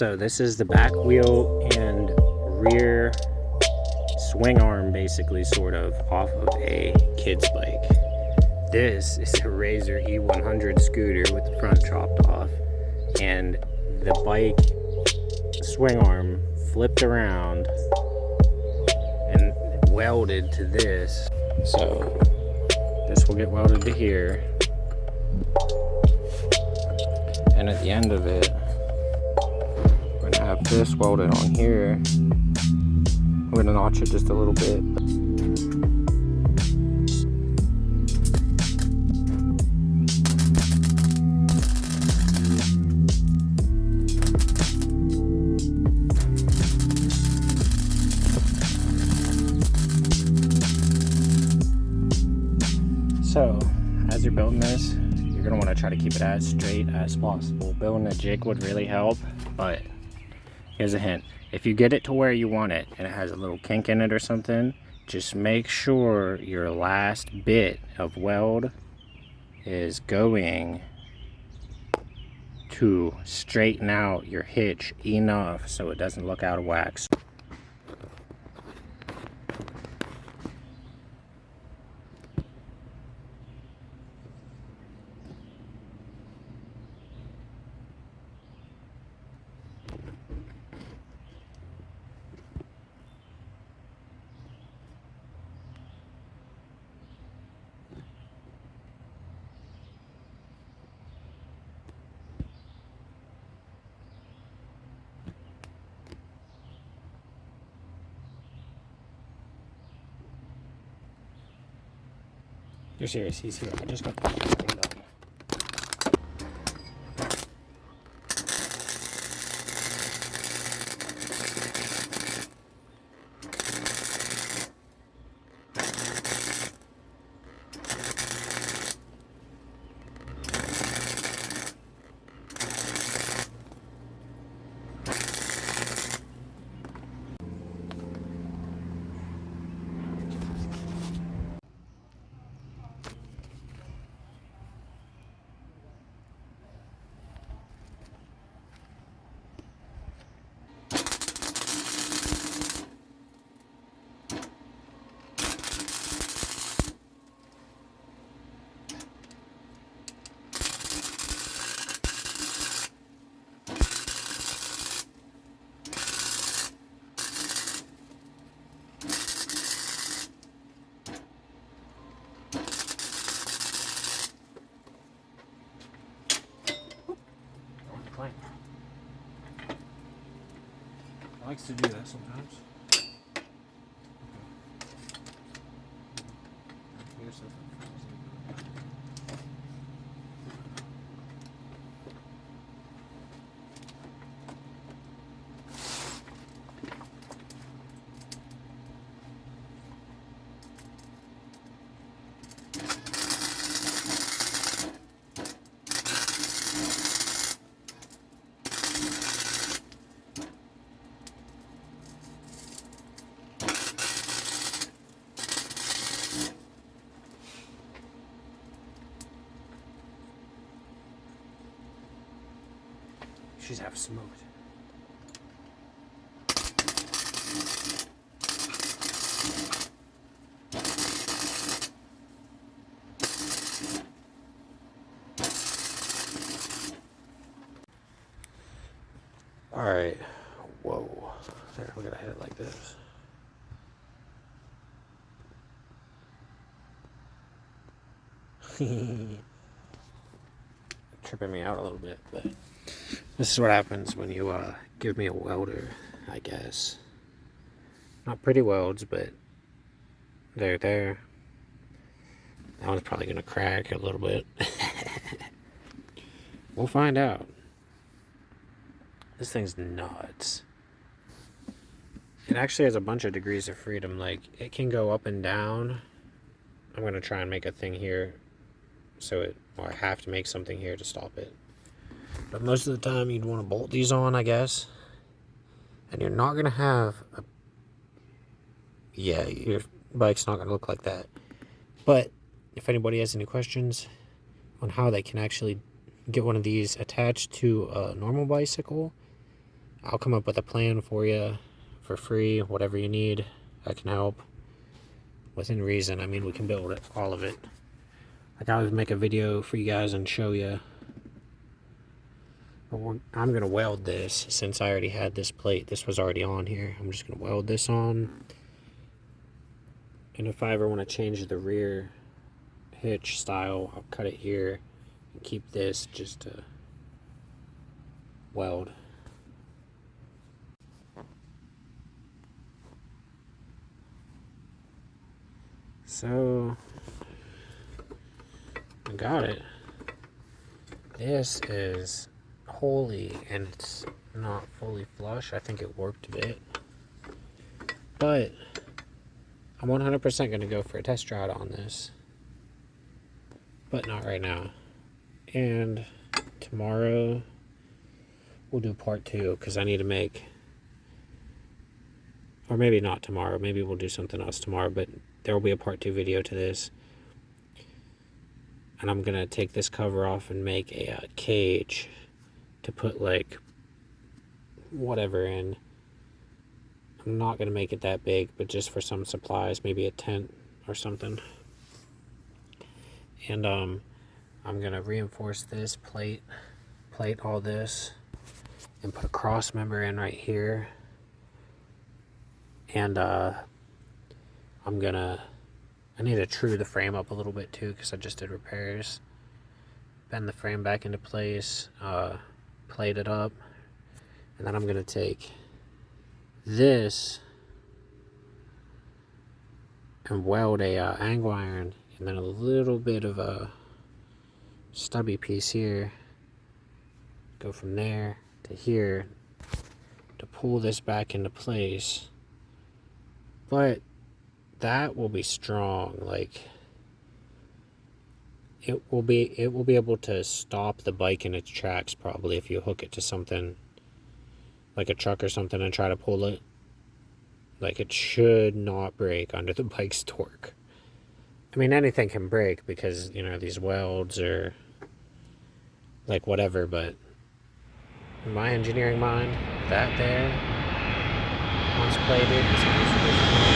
So this is the back wheel and rear swing arm, basically, sort of, off of a kid's bike. This is a Razor E100 scooter with the front chopped off, and the bike swing arm flipped around and welded to this. So this will get welded to here, and at the end of it, we're gonna have this welded on here. We're gonna notch it just a little bit. So, as you're building this, you're gonna want to try to keep it as straight as possible. Building a jig would really help, but here's a hint. If you get it to where you want it and it has a little kink in it or something, just make sure your last bit of weld is going to straighten out your hitch enough so it doesn't look out of whack. You're serious, he's here. I just got the thing done. Likes to do that sometimes. She's half smoked. All right. Whoa. There, we gotta hit it like this. Tripping me out a little bit, but this is what happens when you give me a welder, I guess. Not pretty welds, but they're there. That one's probably gonna crack a little bit. We'll find out. This thing's nuts. It actually has a bunch of degrees of freedom. Like, it can go up and down. I'm gonna try and make a thing here, or I have to make something here to stop it. But most of the time you'd want to bolt these on, I guess. And you're not going to have your bike's not going to look like that. But if anybody has any questions on how they can actually get one of these attached to a normal bicycle, I'll come up with a plan for you for free, whatever you need. I can help within reason. I mean, we can build it, all of it. Like, I would make a video for you guys and show you. But I'm gonna weld this since I already had this plate. This was already on here. I'm just gonna weld this on. And if I ever want to change the rear hitch style, I'll cut it here and keep this just to weld. So I got it. This is holy, and it's not fully flush. I think it worked a bit, but I'm 100% going to go for a test ride on this, but not right now. And tomorrow we'll do part 2, because I need to make, or maybe not tomorrow, maybe we'll do something else tomorrow, but there will be a part 2 video to this. And I'm going to take this cover off and make a cage to put, like, whatever in. I'm not going to make it that big, but just for some supplies, maybe a tent or something. And I'm going to reinforce this plate all this, and put a cross member in right here. And I need to true the frame up a little bit too, because I just did repairs. Bend the frame back into place, plate it up, and then I'm going to take this and weld a angle iron, and then a little bit of a stubby piece here. Go from there to here to pull this back into place. But that will be strong. Like, it will be able to stop the bike in its tracks probably if you hook it to something like a truck or something and try to pull it. Like, it should not break under the bike's torque. I mean, anything can break because, you know, these welds or like whatever, but in my engineering mind, that there, once plated, is going to be